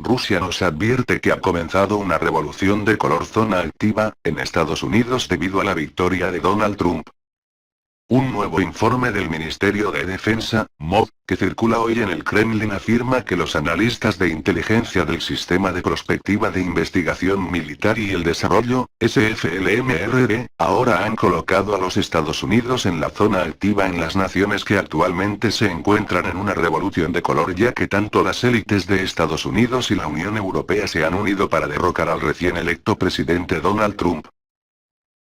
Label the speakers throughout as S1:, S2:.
S1: Rusia nos advierte que ha comenzado una revolución de color zona activa, en Estados Unidos debido a la victoria de Donald Trump. Un nuevo informe del Ministerio de Defensa, MOD, que circula hoy en el Kremlin afirma que los analistas de inteligencia del Sistema de Prospectiva de Investigación Militar y el Desarrollo, SFLMRD, ahora han colocado a los Estados Unidos en la zona activa en las naciones que actualmente se encuentran en una revolución de color, ya que tanto las élites de Estados Unidos y la Unión Europea se han unido para derrocar al recién electo presidente Donald Trump.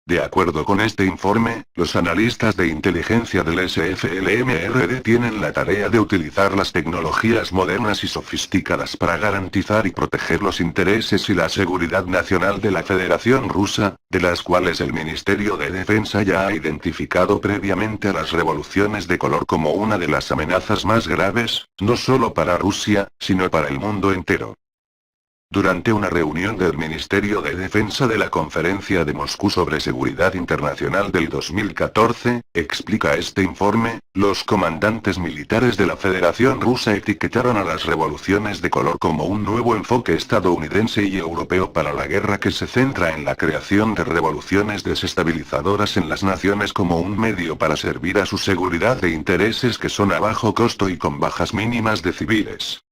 S1: De acuerdo con este informe, los analistas de inteligencia del SFLMRD tienen la tarea de utilizar las tecnologías modernas y sofisticadas para garantizar y proteger los intereses y la seguridad nacional de la Federación Rusa, de las cuales el Ministerio de Defensa ya ha identificado previamente a las revoluciones de color como una de las amenazas más graves, no solo para Rusia, sino para el mundo entero. Durante una reunión del Ministerio de Defensa de la Conferencia de Moscú sobre Seguridad Internacional del 2014, explica este informe, los comandantes militares de la Federación Rusa etiquetaron a las revoluciones de color como un nuevo enfoque estadounidense y europeo para la guerra que se centra en la creación de revoluciones desestabilizadoras en las naciones como un medio para servir a su seguridad de intereses que son a bajo costo y con bajas mínimas de civiles.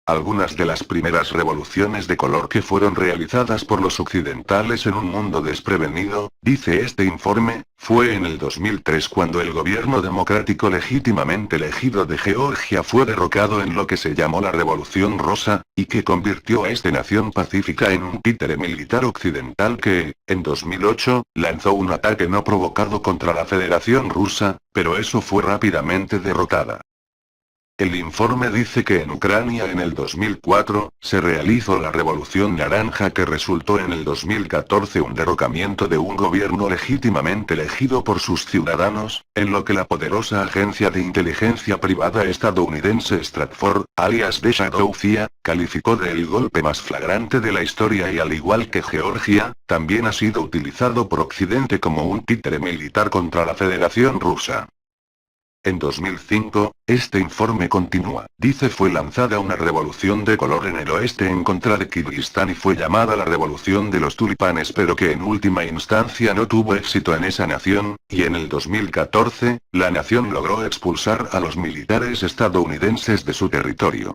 S1: Algunas de las primeras revoluciones de color que fueron realizadas por los occidentales en un mundo desprevenido, dice este informe, fue en el 2003 cuando el gobierno democrático legítimamente elegido de Georgia fue derrocado en lo que se llamó la Revolución Rosa, y que convirtió a esta nación pacífica en un títere militar occidental que, en 2008, lanzó un ataque no provocado contra la Federación Rusa, pero eso fue rápidamente derrotada. El informe dice que en Ucrania en el 2004, se realizó la Revolución Naranja que resultó en el 2014 un derrocamiento de un gobierno legítimamente elegido por sus ciudadanos, en lo que la poderosa agencia de inteligencia privada estadounidense Stratfor, alias The Shadow CIA, calificó de el golpe más flagrante de la historia y al igual que Georgia, también ha sido utilizado por Occidente como un títere militar contra la Federación Rusa. En 2005, este informe continúa, dice fue lanzada una revolución de color en el oeste en contra de Kirguistán y fue llamada la Revolución de los Tulipanes pero que en última instancia no tuvo éxito en esa nación, y en el 2014, la nación logró expulsar a los militares estadounidenses de su territorio.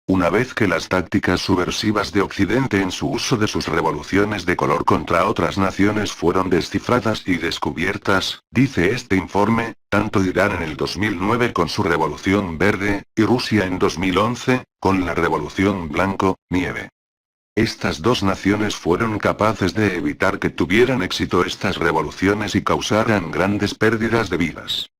S1: Una vez que las tácticas subversivas de Occidente en su uso de sus revoluciones de color contra otras naciones fueron descifradas y descubiertas, dice este informe, tanto Irán en el 2009 con su revolución verde, y Rusia en 2011, con la revolución blanco-nieve. Estas dos naciones fueron capaces de evitar que tuvieran éxito estas revoluciones y causaran grandes pérdidas de vidas.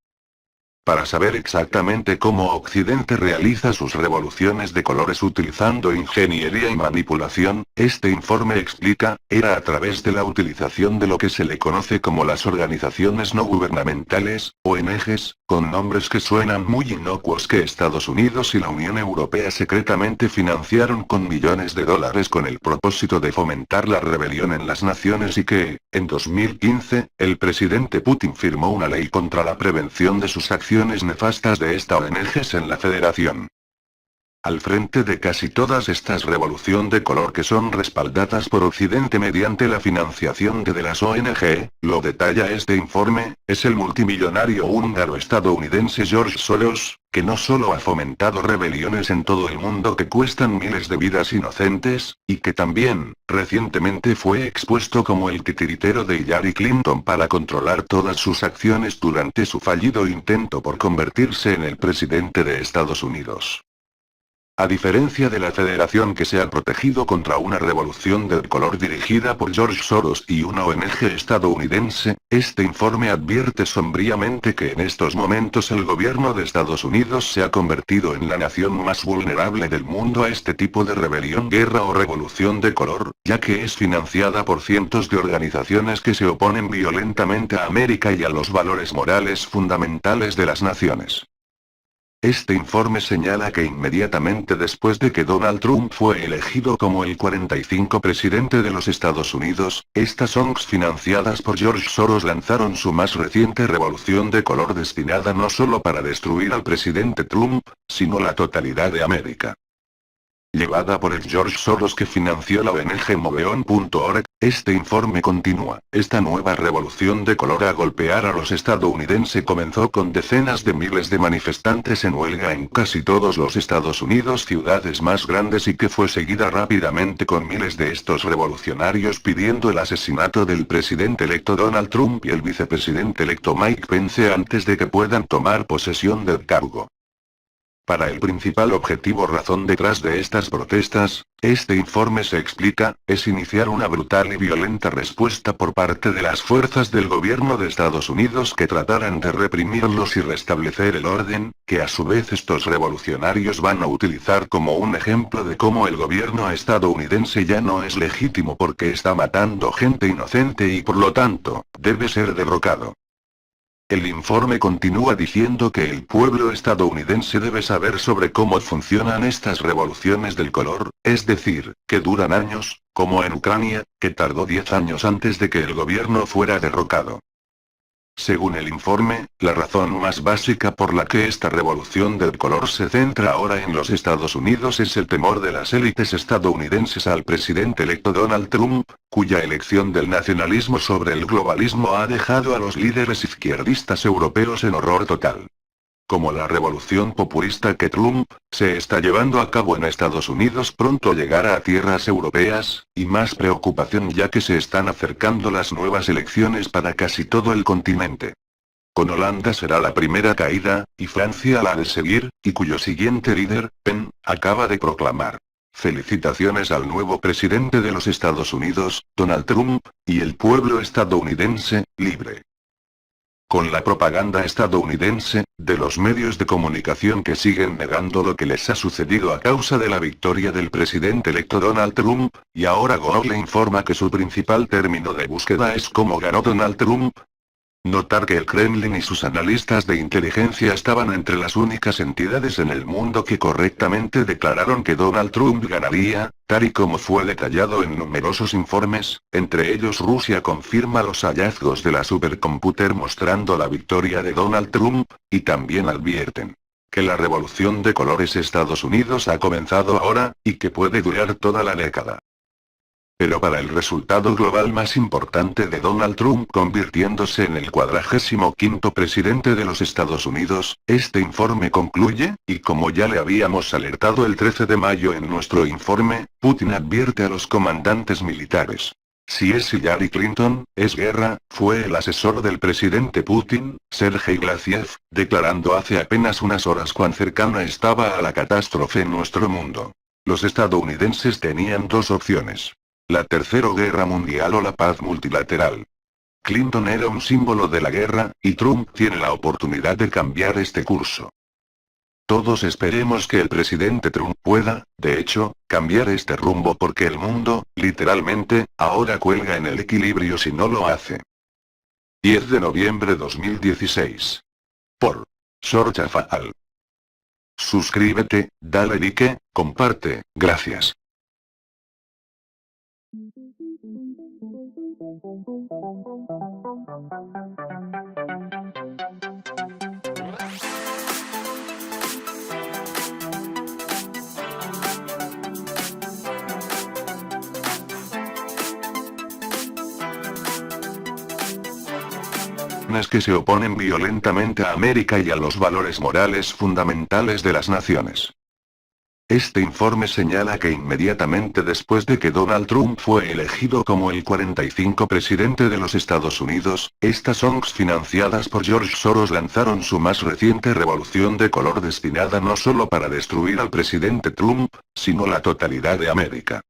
S1: Para saber exactamente cómo Occidente realiza sus revoluciones de colores utilizando ingeniería y manipulación, este informe explica, era a través de la utilización de lo que se le conoce como las organizaciones no gubernamentales, ONGs, con nombres que suenan muy inocuos que Estados Unidos y la Unión Europea secretamente financiaron con millones de dólares con el propósito de fomentar la rebelión en las naciones y que, en 2015, el presidente Putin firmó una ley contra la prevención de sus acciones nefastas de esta ONGs en la Federación. Al frente de casi todas estas revoluciones de color que son respaldadas por Occidente mediante la financiación de las ONG, lo detalla este informe, es el multimillonario húngaro-estadounidense George Soros, que no solo ha fomentado rebeliones en todo el mundo que cuestan miles de vidas inocentes, y que también, recientemente fue expuesto como el titiritero de Hillary Clinton para controlar todas sus acciones durante su fallido intento por convertirse en el presidente de Estados Unidos. A diferencia de la Federación que se ha protegido contra una revolución del color dirigida por George Soros y una ONG estadounidense, este informe advierte sombríamente que en estos momentos el gobierno de Estados Unidos se ha convertido en la nación más vulnerable del mundo a este tipo de rebelión, guerra o revolución de color, ya que es financiada por cientos de organizaciones que se oponen violentamente a América y a los valores morales fundamentales de las naciones. Este informe señala que inmediatamente después de que Donald Trump fue elegido como el 45 presidente de los Estados Unidos, estas ONGs financiadas por George Soros lanzaron su más reciente revolución de color destinada no solo para destruir al presidente Trump, sino la totalidad de América. Llevada por el George Soros que financió la ONG Moveon.org, este informe continúa. Esta nueva revolución de color a golpear a los estadounidenses comenzó con decenas de miles de manifestantes en huelga en casi todos los Estados Unidos, ciudades más grandes, y que fue seguida rápidamente con miles de estos revolucionarios pidiendo el asesinato del presidente electo Donald Trump y el vicepresidente electo Mike Pence antes de que puedan tomar posesión del cargo. Para el principal objetivo razón detrás de estas protestas, este informe se explica, es iniciar una brutal y violenta respuesta por parte de las fuerzas del gobierno de Estados Unidos que trataran de reprimirlos y restablecer el orden, que a su vez estos revolucionarios van a utilizar como un ejemplo de cómo el gobierno estadounidense ya no es legítimo porque está matando gente inocente y por lo tanto, debe ser derrocado. El informe continúa diciendo que el pueblo estadounidense debe saber sobre cómo funcionan estas revoluciones del color, es decir, que duran años, como en Ucrania, que tardó 10 años antes de que el gobierno fuera derrocado. Según el informe, la razón más básica por la que esta revolución del color se centra ahora en los Estados Unidos es el temor de las élites estadounidenses al presidente electo Donald Trump, cuya elección del nacionalismo sobre el globalismo ha dejado a los líderes izquierdistas europeos en horror total. Como la revolución populista que Trump se está llevando a cabo en Estados Unidos pronto llegará a tierras europeas, y más preocupación ya que se están acercando las nuevas elecciones para casi todo el continente. Con Holanda será la primera caída, y Francia la de seguir, y cuyo siguiente líder, Pen, acaba de proclamar: felicitaciones al nuevo presidente de los Estados Unidos, Donald Trump, y el pueblo estadounidense, libre. Con la propaganda estadounidense, de los medios de comunicación que siguen negando lo que les ha sucedido a causa de la victoria del presidente electo Donald Trump, y ahora Google informa que su principal término de búsqueda es cómo ganó Donald Trump. Notar que el Kremlin y sus analistas de inteligencia estaban entre las únicas entidades en el mundo que correctamente declararon que Donald Trump ganaría, tal y como fue detallado en numerosos informes, entre ellos Rusia confirma los hallazgos de la supercomputer mostrando la victoria de Donald Trump, y también advierten que la revolución de colores Estados Unidos ha comenzado ahora, y que puede durar toda la década. Pero para el resultado global más importante de Donald Trump convirtiéndose en el 45º presidente de los Estados Unidos, este informe concluye, y como ya le habíamos alertado el 13 de mayo en nuestro informe, Putin advierte a los comandantes militares. Si es Hillary Clinton, es guerra, fue el asesor del presidente Putin, Sergei Glaziev, declarando hace apenas unas horas cuán cercana estaba a la catástrofe en nuestro mundo. Los estadounidenses tenían dos opciones: la tercera guerra mundial o la paz multilateral. Clinton era un símbolo de la guerra, y Trump tiene la oportunidad de cambiar este curso. Todos esperemos que el presidente Trump pueda, de hecho, cambiar este rumbo porque el mundo, literalmente, ahora cuelga en el equilibrio si no lo hace. 10 de noviembre 2016. Por Sorcha Faal. Suscríbete, dale like, comparte, gracias. Que se oponen violentamente a América y a los valores morales fundamentales de las naciones. Este informe señala que inmediatamente después de que Donald Trump fue elegido como el 45 presidente de los Estados Unidos, estas ONGs financiadas por George Soros lanzaron su más reciente revolución de color destinada no solo para destruir al presidente Trump, sino la totalidad de América.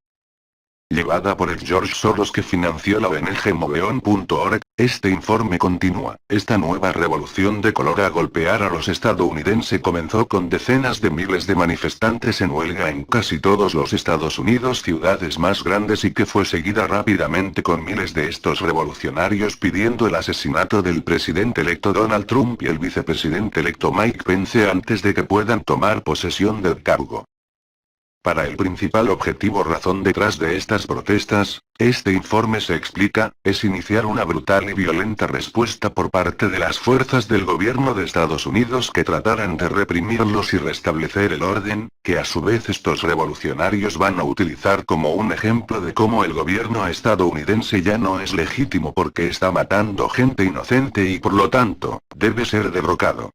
S1: Llevada por el George Soros que financió la ONG Moveon.org, este informe continúa. Esta nueva revolución de color a golpear a los estadounidenses comenzó con decenas de miles de manifestantes en huelga en casi todos los Estados Unidos, ciudades más grandes, y que fue seguida rápidamente con miles de estos revolucionarios pidiendo el asesinato del presidente electo Donald Trump y el vicepresidente electo Mike Pence antes de que puedan tomar posesión del cargo. Para el principal objetivo razón detrás de estas protestas, este informe se explica, es iniciar una brutal y violenta respuesta por parte de las fuerzas del gobierno de Estados Unidos que trataran de reprimirlos y restablecer el orden, que a su vez estos revolucionarios van a utilizar como un ejemplo de cómo el gobierno estadounidense ya no es legítimo porque está matando gente inocente y por lo tanto, debe ser derrocado.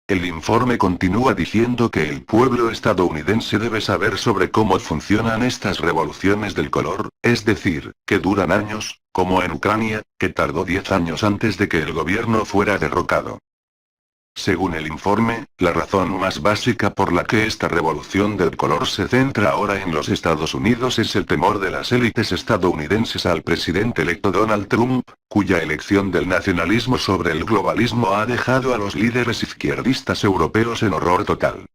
S1: El informe continúa diciendo que el pueblo estadounidense debe saber sobre cómo funcionan estas revoluciones del color, es decir, que duran años, como en Ucrania, que tardó 10 años antes de que el gobierno fuera derrocado. Según el informe, la razón más básica por la que esta revolución del color se centra ahora en los Estados Unidos es el temor de las élites estadounidenses al presidente electo Donald Trump, cuya elección del nacionalismo sobre el globalismo ha dejado a los líderes izquierdistas europeos en horror total.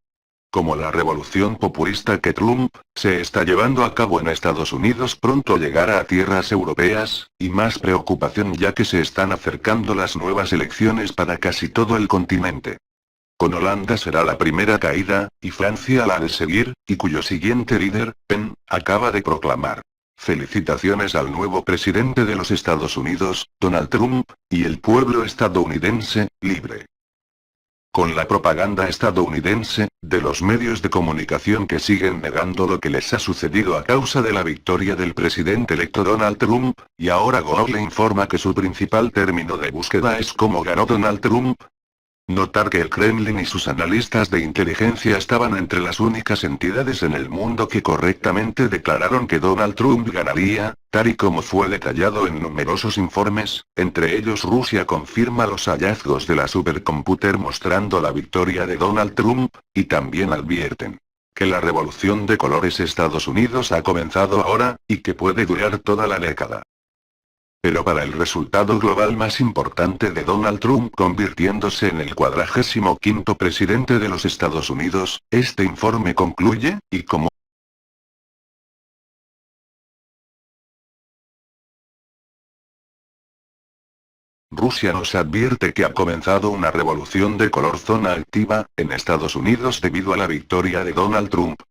S1: Como la revolución populista que Trump se está llevando a cabo en Estados Unidos pronto llegará a tierras europeas, y más preocupación ya que se están acercando las nuevas elecciones para casi todo el continente. Con Holanda será la primera caída, y Francia la de seguir, y cuyo siguiente líder, Pen, acaba de proclamar. Felicitaciones al nuevo presidente de los Estados Unidos, Donald Trump, y el pueblo estadounidense, libre. Con la propaganda estadounidense, de los medios de comunicación que siguen negando lo que les ha sucedido a causa de la victoria del presidente electo Donald Trump, y ahora Google informa que su principal término de búsqueda es cómo ganó Donald Trump. Notar que el Kremlin y sus analistas de inteligencia estaban entre las únicas entidades en el mundo que correctamente declararon que Donald Trump ganaría, tal y como fue detallado en numerosos informes, entre ellos Rusia confirma los hallazgos de la supercomputer mostrando la victoria de Donald Trump, y también advierten que la revolución de colores Estados Unidos ha comenzado ahora, y que puede durar toda la década. Pero para el resultado global más importante de Donald Trump convirtiéndose en el 45º presidente de los Estados Unidos, este informe concluye, y como Rusia nos advierte que ha comenzado una revolución de color zona activa, en Estados Unidos debido a la victoria de Donald Trump.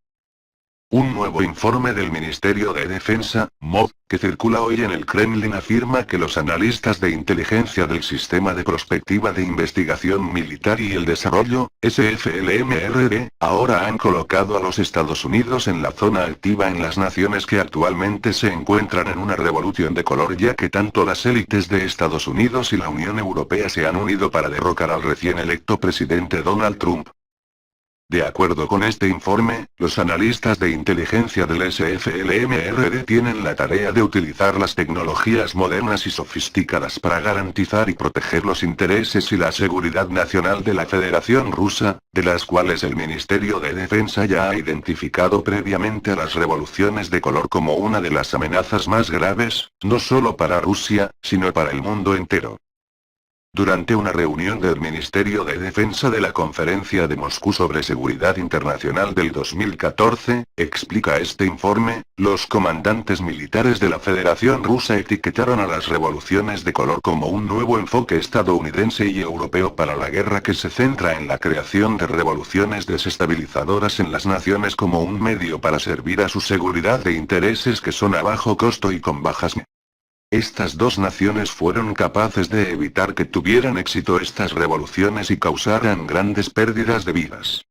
S1: Un nuevo informe del Ministerio de Defensa, MOD, que circula hoy en el Kremlin afirma que los analistas de inteligencia del Sistema de Prospectiva de Investigación Militar y el Desarrollo, SFLMRD, ahora han colocado a los Estados Unidos en la zona activa en las naciones que actualmente se encuentran en una revolución de color ya que tanto las élites de Estados Unidos y la Unión Europea se han unido para derrocar al recién electo presidente Donald Trump. De acuerdo con este informe, los analistas de inteligencia del SFLMRD tienen la tarea de utilizar las tecnologías modernas y sofisticadas para garantizar y proteger los intereses y la seguridad nacional de la Federación Rusa, de las cuales el Ministerio de Defensa ya ha identificado previamente a las revoluciones de color como una de las amenazas más graves, no solo para Rusia, sino para el mundo entero. Durante una reunión del Ministerio de Defensa de la Conferencia de Moscú sobre Seguridad Internacional del 2014, explica este informe, los comandantes militares de la Federación Rusa etiquetaron a las revoluciones de color como un nuevo enfoque estadounidense y europeo para la guerra que se centra en la creación de revoluciones desestabilizadoras en las naciones como un medio para servir a su seguridad de intereses que son a bajo costo y con bajas. Estas dos naciones fueron capaces de evitar que tuvieran éxito estas revoluciones y causaran grandes pérdidas de vidas.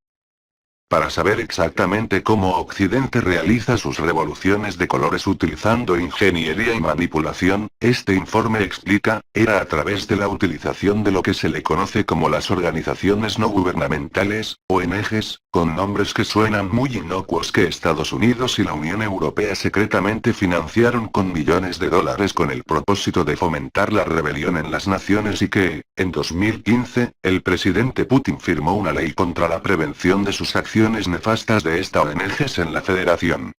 S1: Para saber exactamente cómo Occidente realiza sus revoluciones de colores utilizando ingeniería y manipulación, este informe explica, era a través de la utilización de lo que se le conoce como las organizaciones no gubernamentales, ONGs, con nombres que suenan muy inocuos que Estados Unidos y la Unión Europea secretamente financiaron con millones de dólares con el propósito de fomentar la rebelión en las naciones y que, en 2015, el presidente Putin firmó una ley contra la prevención de sus acciones nefastas de esta ONGs en la Federación.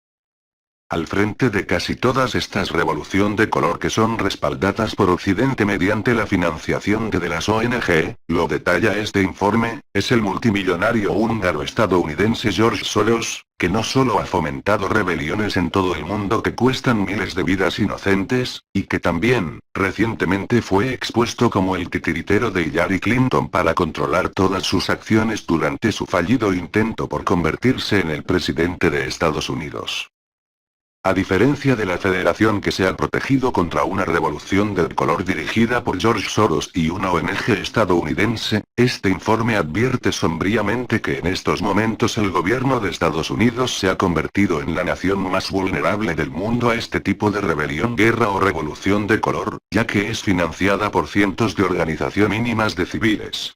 S1: Al frente de casi todas estas revoluciones de color que son respaldadas por Occidente mediante la financiación de las ONG, lo detalla este informe, es el multimillonario húngaro-estadounidense George Soros, que no solo ha fomentado rebeliones en todo el mundo que cuestan miles de vidas inocentes, y que también, recientemente fue expuesto como el titiritero de Hillary Clinton para controlar todas sus acciones durante su fallido intento por convertirse en el presidente de Estados Unidos. A diferencia de la federación que se ha protegido contra una revolución del color dirigida por George Soros y una ONG estadounidense, este informe advierte sombríamente que en estos momentos el gobierno de Estados Unidos se ha convertido en la nación más vulnerable del mundo a este tipo de rebelión, guerra o revolución de color, ya que es financiada por cientos de organizaciones mínimas de civiles.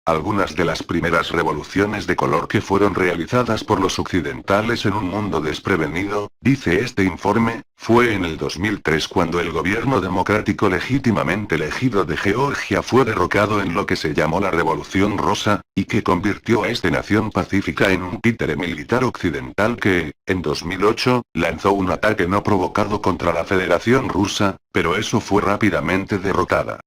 S1: Algunas de las primeras revoluciones de color que fueron realizadas por los occidentales en un mundo desprevenido, dice este informe, fue en el 2003 cuando el gobierno democrático legítimamente elegido de Georgia fue derrocado en lo que se llamó la Revolución Rosa, y que convirtió a esta nación pacífica en un títere militar occidental que, en 2008, lanzó un ataque no provocado contra la Federación Rusa, pero eso fue rápidamente derrotada.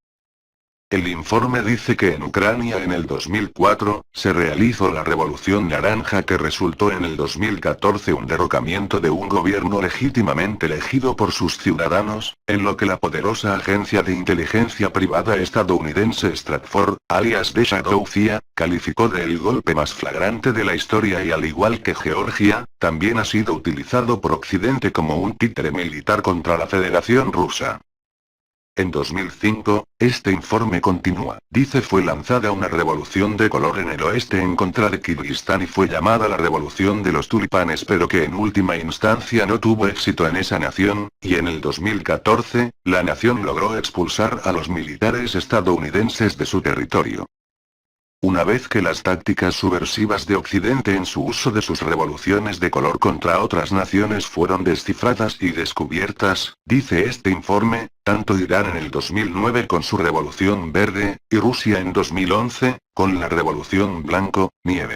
S1: El informe dice que en Ucrania en el 2004, se realizó la Revolución Naranja que resultó en el 2014 un derrocamiento de un gobierno legítimamente elegido por sus ciudadanos, en lo que la poderosa agencia de inteligencia privada estadounidense Stratfor, alias The Shadow CIA, calificó de el golpe más flagrante de la historia y al igual que Georgia, también ha sido utilizado por Occidente como un títere militar contra la Federación Rusa. En 2005, este informe continúa, dice fue lanzada una revolución de color en el oeste en contra de Kirguistán y fue llamada la Revolución de los Tulipanes pero que en última instancia no tuvo éxito en esa nación, y en el 2014, la nación logró expulsar a los militares estadounidenses de su territorio. Una vez que las tácticas subversivas de Occidente en su uso de sus revoluciones de color contra otras naciones fueron descifradas y descubiertas, dice este informe, tanto Irán en el 2009 con su revolución verde, y Rusia en 2011, con la revolución blanco, nieve.